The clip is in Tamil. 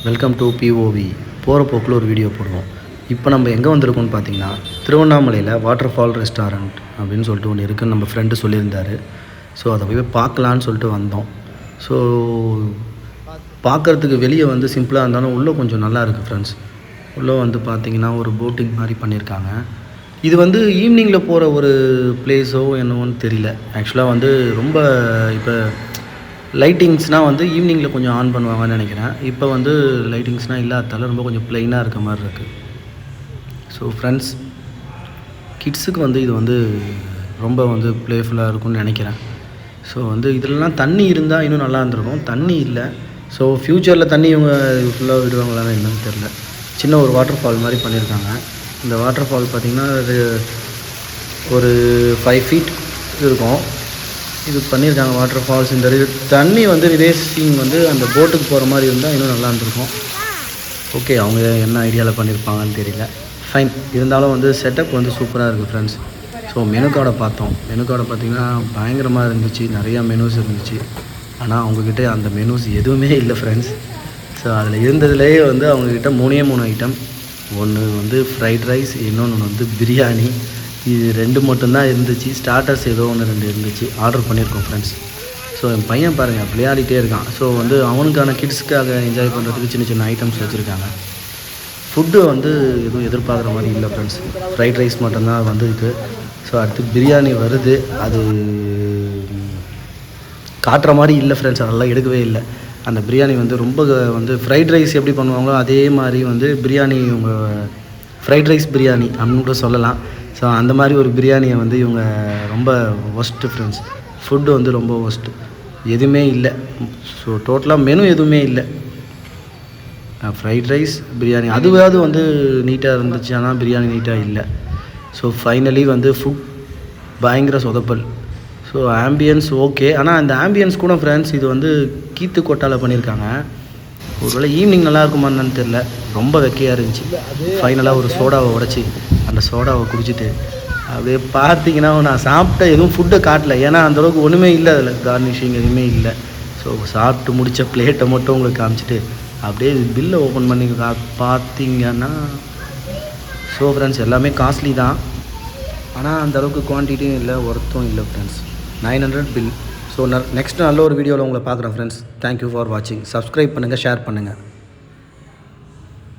Welcome to POV. போகிற போக்கில் ஒரு வீடியோ போடுவோம். இப்போ நம்ம எங்கே வந்திருக்கோம்னு பார்த்தீங்கன்னா, திருவண்ணாமலையில் வாட்டர் ஃபால் ரெஸ்டாரண்ட் அப்படின்னு சொல்லிட்டு ஒன்று இருக்குதுன்னு நம்ம ஃப்ரெண்டு சொல்லியிருந்தார். ஸோ அதை போய் பார்க்கலான்னு சொல்லிட்டு வந்தோம். ஸோ பார்க்குறதுக்கு வெளியே வந்து சிம்பிளாக இருந்தாலும் உள்ளே கொஞ்சம் நல்லா இருக்குது ஃப்ரெண்ட்ஸ். உள்ளே வந்து பார்த்திங்கன்னா ஒரு போட்டிங் மாதிரி பண்ணியிருக்காங்க. இது வந்து ஈவினிங்கில் போகிற ஒரு பிளேஸோ என்னவோன்னு தெரியல. ஆக்சுவலாக வந்து ரொம்ப இப்போ லைட்டிங்ஸ்னால் வந்து ஈவினிங்கில் கொஞ்சம் ஆன் பண்ணுவாங்கன்னு நினைக்கிறேன். இப்போ வந்து லைட்டிங்ஸ்னால் இல்லாததால் ரொம்ப கொஞ்சம் ப்ளைனாக இருக்க மாதிரி இருக்குது. ஸோ ஃப்ரெண்ட்ஸ், கிட்ஸுக்கு வந்து இது வந்து ரொம்ப வந்து ப்ளேஃபுல்லாக இருக்கும்னு நினைக்கிறேன். ஸோ வந்து இதிலலாம் தண்ணி இருந்தால் இன்னும் நல்லா இருந்திருக்கும். தண்ணி இல்லை. ஸோ ஃப்யூச்சரில் தண்ணி இவங்க ஃபுல்லாக விடுவாங்களான்னு என்னன்னு தெரில. சின்ன ஒரு வாட்டர் ஃபால் மாதிரி பண்ணியிருக்காங்க. இந்த வாட்டர் ஃபால் பார்த்திங்கன்னா ஒரு 5 feet இருக்கும். இது பண்ணியிருக்காங்க வாட்டர் ஃபால்ஸ். இந்த தண்ணி வந்து ரிவேஸ்டிங் வந்து அந்த போட்டுக்கு போகிற மாதிரி இருந்தால் இன்னும் நல்லா இருந்திருக்கும். ஓகே, அவங்க என்ன ஐடியாவில் பண்ணியிருப்பாங்கன்னு தெரியல. ஃபைன். இருந்தாலும் வந்து செட்டப் வந்து சூப்பராக இருக்குது ஃப்ரெண்ட்ஸ். ஸோ மெனு கார்டை பார்த்தோம். மெனு கார்டை பார்த்திங்கன்னா பயங்கரமாக இருந்துச்சு. நிறையா மெனூஸ் இருந்துச்சு. ஆனால் அவங்கக்கிட்ட அந்த மெனூஸ் எதுவுமே இல்லை ஃப்ரெண்ட்ஸ். ஸோ அதில் இருந்ததுலேயே வந்து அவங்கக்கிட்ட 3 ஐட்டம். ஒன்று வந்து ஃப்ரைட் ரைஸ், இன்னொன்று வந்து பிரியாணி. இது 2 மட்டும்தான் இருந்துச்சு. ஸ்டார்டர்ஸ் ஏதோ 1-2 இருந்துச்சு. ஆர்டர் பண்ணியிருக்கோம் ஃப்ரெண்ட்ஸ். ஸோ என் பையன் பாருங்கள் விளையாடிட்டே இருக்கான். ஸோ வந்து அவனுக்கான கிட்ஸ்க்காக என்ஜாய் பண்ணுறதுக்கு சின்ன சின்ன ஐட்டம்ஸ் வச்சுருக்காங்க. ஃபுட்டு வந்து எதுவும் எதிர்பார்க்குற மாதிரி இல்லை ஃப்ரெண்ட்ஸ். ஃப்ரைட் ரைஸ் மட்டும்தான் வந்துருக்கு. ஸோ அடுத்து பிரியாணி வருது. அது காட்டுற மாதிரி இல்லை ஃப்ரெண்ட்ஸ். அதெல்லாம் எடுக்கவே இல்லை. அந்த பிரியாணி வந்து ரொம்ப வந்து ஃப்ரைட் ரைஸ் எப்படி பண்ணுவாங்களோ அதே மாதிரி வந்து பிரியாணி இவங்க ஃப்ரைட் ரைஸ் பிரியாணி அப்படின்னு கூட சொல்லலாம். ஸோ அந்த மாதிரி ஒரு பிரியாணியை வந்து இவங்க ரொம்ப ஒஸ்ட்டு ஃப்ரெண்ட்ஸ். ஃபுட்டு வந்து ரொம்ப ஒஸ்ட்டு. எதுவுமே இல்லை. ஸோ டோட்டலாக மெனு எதுவுமே இல்லை. ஃப்ரைட் ரைஸ் பிரியாணி அதுவாவது வந்து நீட்டாக இருந்துச்சு. ஆனால் பிரியாணி நீட்டாக இல்லை. ஸோ ஃபைனலி வந்து ஃபுட் பயங்கர சொதப்பல். So ambience okay. ஆனால் அந்த ஆம்பியன்ஸ் கூட ஃப்ரெண்ட்ஸ் இது வந்து கீத்து கொட்டால் பண்ணியிருக்காங்க. ஒருவேளை ஈவினிங் நல்லா இருக்குமான்னு தெரில. ரொம்ப வெக்கையாக இருந்துச்சு. ஃபைனலாக ஒரு சோடாவை உடச்சி அந்த சோடாவை குடிச்சிட்டு அப்படியே பார்த்தீங்கன்னா நான் சாப்பிட்ட எதுவும் ஃபுட்டை காட்டல. ஏன்னா அந்தளவுக்கு ஒன்றுமே இல்லை. அதில் கார்னிஷிங் எதுவுமே இல்லை. ஸோ சாப்பிட்டு முடித்த பிளேட்டை மட்டும் உங்களுக்கு காமிச்சிட்டு அப்படியே பில்லை ஓப்பன் பண்ணி பார்த்தீங்கன்னா, ஸோ ஃப்ரெண்ட்ஸ் எல்லாமே காஸ்ட்லி தான். ஆனால் அந்தளவுக்கு குவான்டிட்டியும் இல்லை, ஒர்த்தும் இல்லை ஃப்ரெண்ட்ஸ். 900 பில். ஸோ நெக்ஸ்ட் நல்ல ஒரு வீடியோவில் உங்களை பார்க்குறேன் ஃப்ரெண்ட்ஸ். தேங்க்யூ ஃபார் வாட்சிங். சப்ஸ்கிரைப் பண்ணுங்கள், ஷேர் பண்ணுங்கள்.